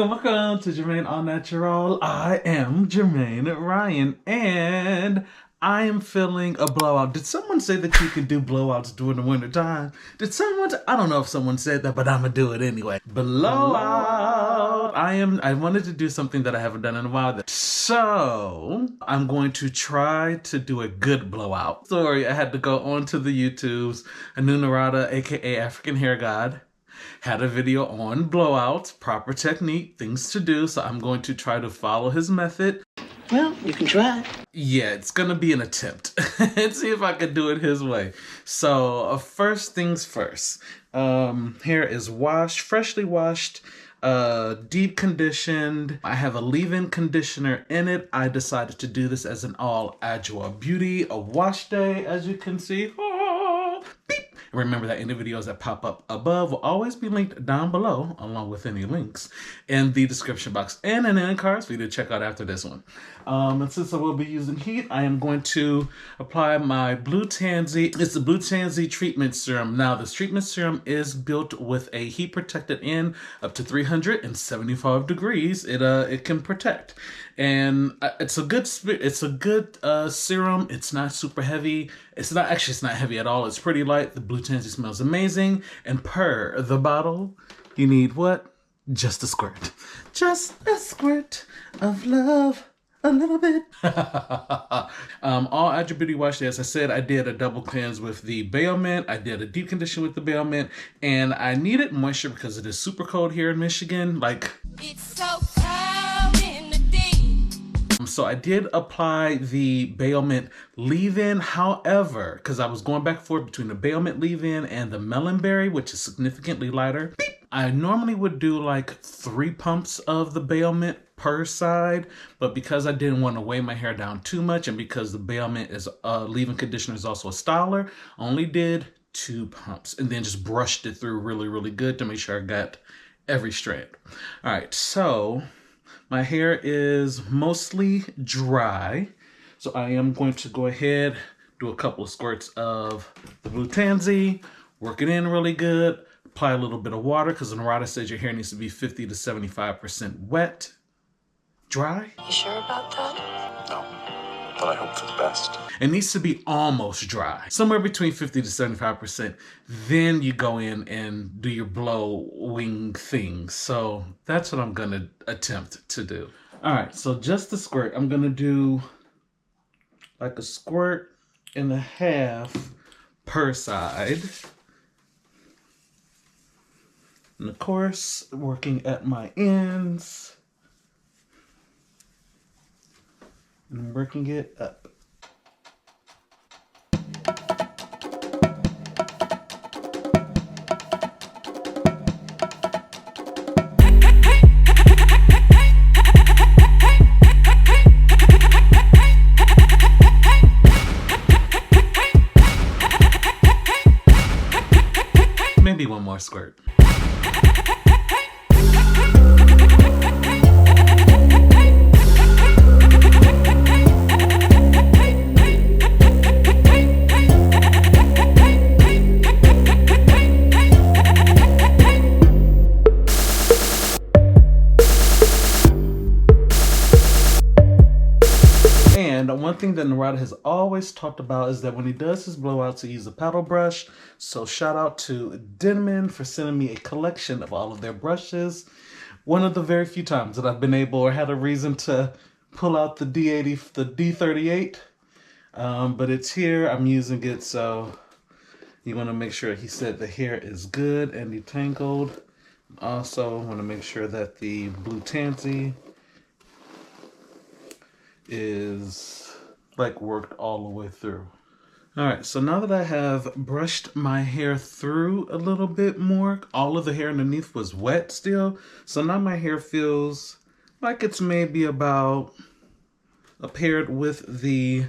Welcome to JermaineAuNatural. I am Jermaine Ryan, and I am feeling a blowout. Did someone say that you could do blowouts during the winter time? Did someone? I don't know if someone said that, but I'm gonna do it anyway. Blowout. I wanted to do something that I haven't done in a while. So I'm going to try to do a good blowout. Sorry, I had to go onto the YouTubes. Anu Narada, aka AfrikanHairGod, had a video on blowouts, proper technique, things to do, so I'm going to try to follow his method. Well, you can try. Yeah, it's gonna be an attempt. And see if I can do it his way. So, first things first. Hair is washed, freshly washed, deep conditioned. I have a leave-in conditioner in it. I decided to do this as an all Adwoa Beauty, a wash day, as you can see. Beep. Remember that any videos that pop up above will always be linked down below, along with any links in the description box and in the cards for you to check out after this one. And since I will be using heat, I am going to apply my Blue Tansy. It's the Blue Tansy treatment serum. Now, this treatment serum is built with a heat protected end up to 375 degrees. It can protect, and it's a good serum. It's not super heavy. It's not heavy at all. It's pretty light. The Blue Tansy smells amazing. And per the bottle, you need what? Just a squirt. Just a squirt of love. A little bit. All Adwoa Beauty wash day. As I said, I did a double cleanse with the Bayo Mint. I did a deep condition with the Bayo Mint. And I needed moisture because it is super cold here in Michigan. Like, it's so cold in the day. So I did apply the Bayo Mint leave-in. However, because I was going back and forth between the Bayo Mint leave-in and the Melonberry, which is significantly lighter. Beep. I normally would do like 3 pumps of the Bayo Mint per side, but because I didn't want to weigh my hair down too much, and because the Bayo Mint is leave-in conditioner is also a styler, I only did 2 pumps and then just brushed it through really, really good to make sure I got every strand. All right, so my hair is mostly dry, so I am going to go ahead, do a couple of squirts of the Blue Tansy, work it in really good, apply a little bit of water because Narada says your hair needs to be 50 to 75% wet. Dry? You sure about that? No, but I hope for the best. It needs to be almost dry, somewhere between 50 to 75%. Then you go in and do your blowing thing. So that's what I'm gonna attempt to do. All right, so just the squirt. I'm gonna do like a squirt and a half per side. And of course, working at my ends. And working it up. Maybe one more squirt. And one thing that Narada has always talked about is that when he does his blowouts, he uses a paddle brush. So shout out to Denman for sending me a collection of all of their brushes. One of the very few times that I've been able or had a reason to pull out the D80, the D38. But it's here, I'm using it, so you want to make sure, he said the hair is good and detangled. Also want to make sure that the Blue Tansy is like worked all the way through. All right, so now that I have brushed my hair through a little bit more, all of the hair underneath was wet still. So now my hair feels like it's maybe about paired with the,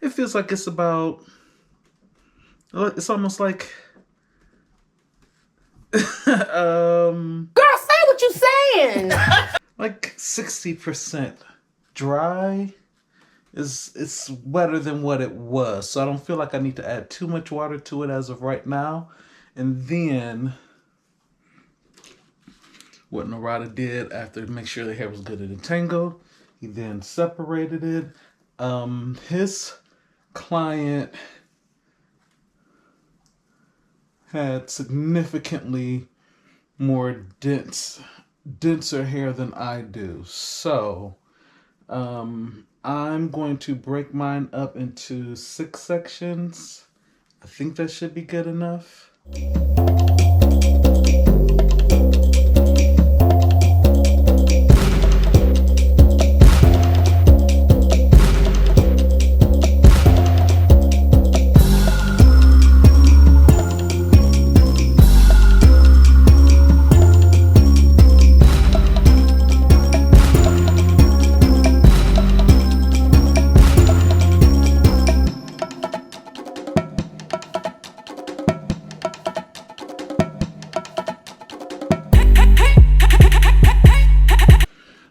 it feels like it's about, it's almost like, Girl, say what you saying. like 60% dry. It's wetter than what it was, so I don't feel like I need to add too much water to it as of right now. And then what Narada did after to make sure the hair was good and entangled. He then separated it. His client had significantly more denser hair than I do. So I'm going to break mine up into 6 sections. I think that should be good enough.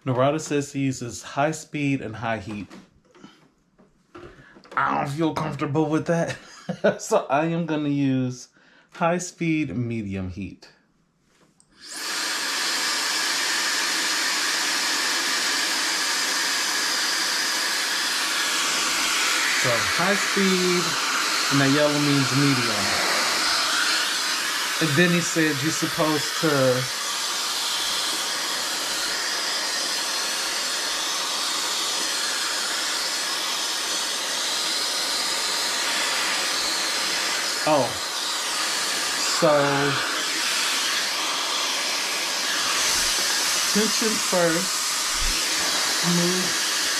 Narada says he uses high speed and high heat. I don't feel comfortable with that. So I am going to use high speed, medium heat. So high speed, and that yellow means medium. And then he said you're supposed to so tension first, smooth,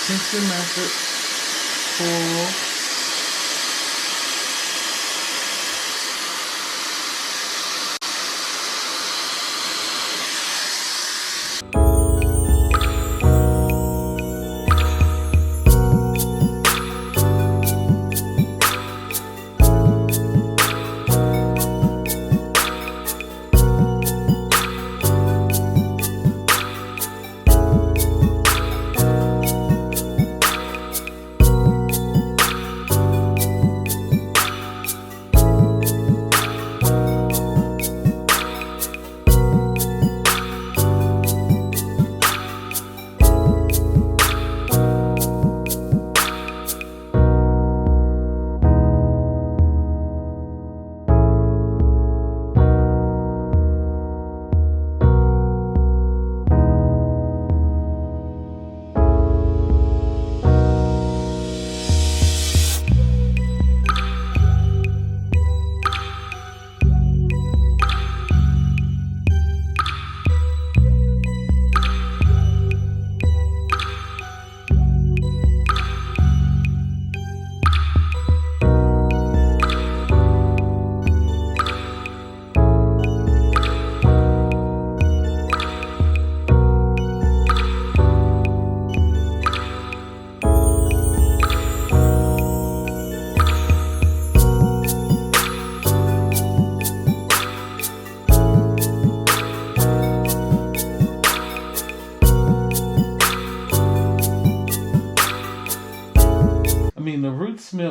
tension method, pull,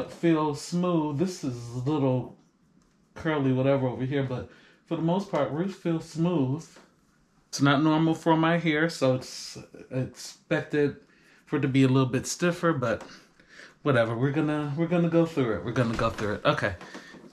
feel smooth. This is a little curly whatever over here, but for the most part, roots feel smooth. It's not normal for my hair, so it's expected for it to be a little bit stiffer, but whatever. We're gonna go through it. We're gonna go through it. Okay,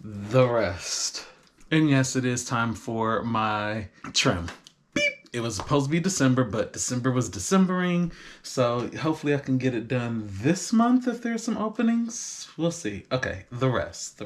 the rest. And yes, it is time for my trim. Beep. It was supposed to be December, but December was Decembering, so hopefully I can get it done this month if there's some openings. We'll see. Okay, the rest.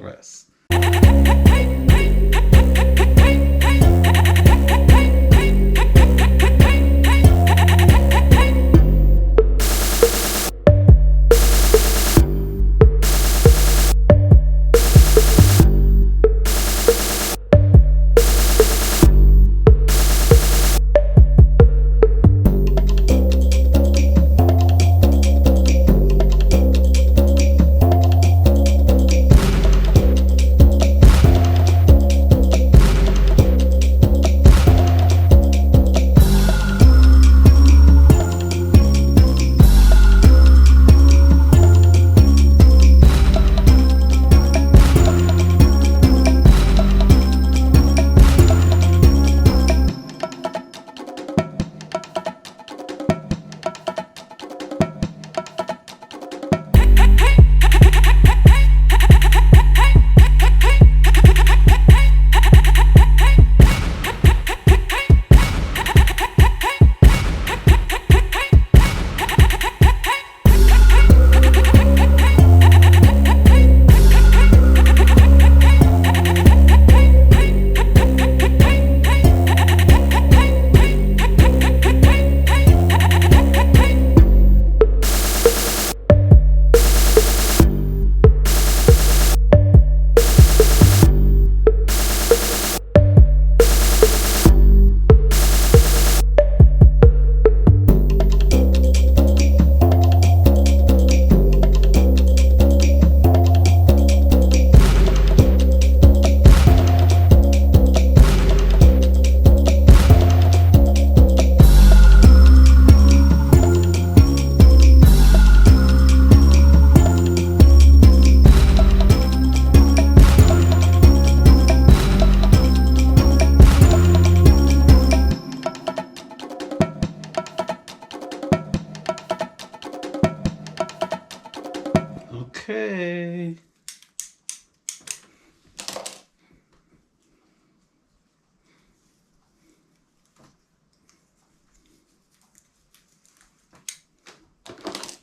Okay.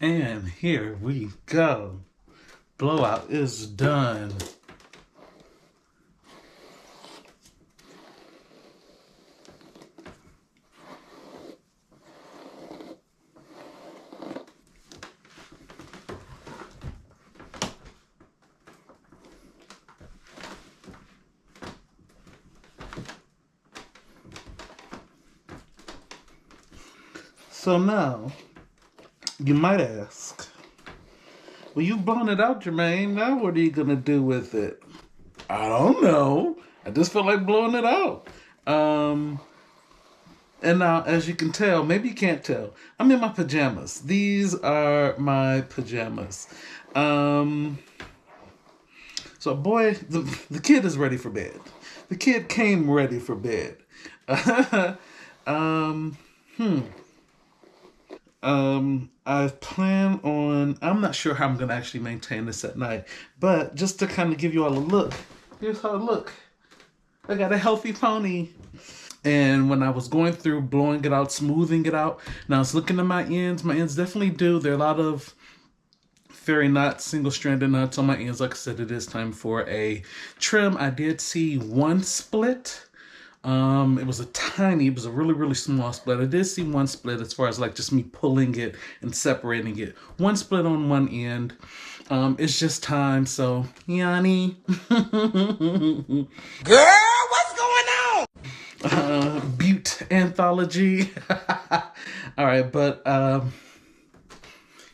And here we go. Blowout is done. So now, you might ask, well, you've blown it out, Jermaine. Now what are you going to do with it? I don't know. I just feel like blowing it out. And now, as you can tell, maybe you can't tell, I'm in my pajamas. These are my pajamas. So, boy, the kid is ready for bed. The kid came ready for bed. I plan on, I'm not sure how I'm going to actually maintain this at night, but just to kind of give you all a look, here's how I look. I got a healthy pony. And when I was going through blowing it out, smoothing it out, and I was looking at my ends definitely do. There are a lot of fairy knots, single-stranded knots on my ends. Like I said, it is time for a trim. I did see one split. It was a really, really small split. I did see one split as far as like just me pulling it and separating it. One split on one end. It's just time, so Yanni. Girl, what's going on? Beaute Anthology. All right, but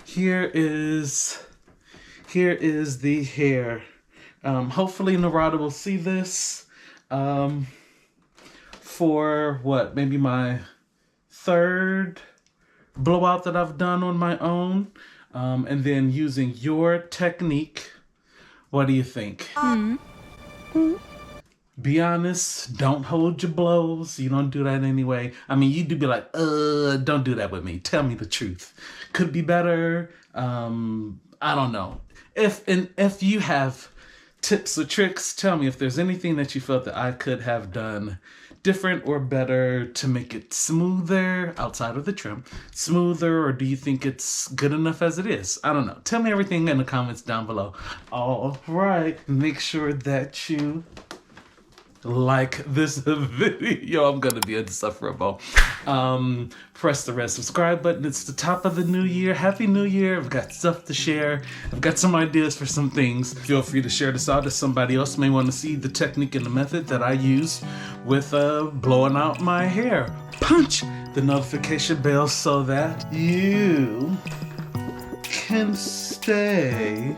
here is the hair. Hopefully Narada will see this. For what, maybe my third blowout that I've done on my own, and then using your technique. What do you think? Be honest, don't hold your blows. You don't do that anyway. I mean, you do be like, don't do that with me. Tell me the truth. Could be better. I don't know. If you have tips or tricks, tell me if there's anything that you felt that I could have done different or better to make it smoother outside of the trim. Smoother, or do you think it's good enough as it is? I don't know. Tell me everything in the comments down below. All right. Make sure that you like this video. I'm gonna be insufferable. Press the red subscribe button. It's the top of the new year. Happy New Year. I've got stuff to share. I've got some ideas for some things. Feel free to share this out if somebody else may want to see the technique and the method that I use with blowing out my hair. Punch the notification bell so that you can stay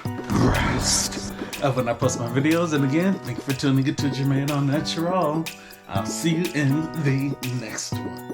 abreast of when I post my videos. And again, thank you for tuning in to JermaineAuNatural. I'll see you in the next one.